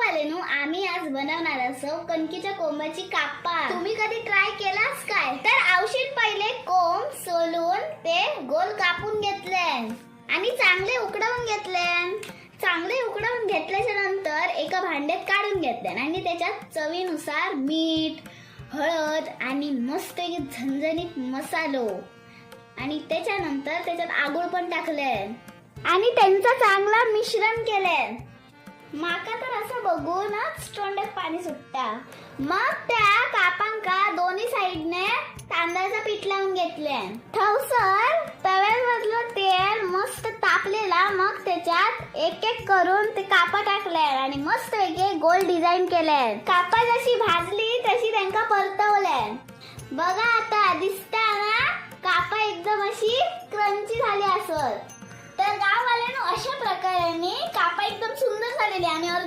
गाववालेनो आम्ही आज बनवणार असो कणकीच्या कोंबाची कापा. तुम्ही कधी ट्राय केलास काय? तर औषध पहिले कोंब सोलून ते गोल कापून घेतले आणि चांगले उकडवून घेतले. चांगले उकडवून घेतल्याच्या नंतर एका भांड्यात काढून घेतले आणि त्याच्यात चवीनुसार मीठ, हळद आणि मस्त एक झणझणीत मसालो आणि त्याच्यानंतर त्याच्यात आगुळ पण टाकले आणि त्यांचं चांगलं मिश्रण केले. माका तर असं बघूनच तोंडात पाणी सुटता. मग त्या कापांका दोन्ही साईडने तांदळाचं पीठ लावून घेतले. थवसर तव्यावरलं तेल मस्त तापलेला. मग त्याच्यात एक एक करून ते कापा टाकले आणि मस्त वेगळे गोल डिझाईन केले. कापा जशी भाजली तशी त्यांका परतवले. बघा आता दिसता ना, कापा एकदम अशी क्रंची झाली असत. तर गाववाल्यानं अशा प्रकारे कापा एकदम सुंदर झालेली आणि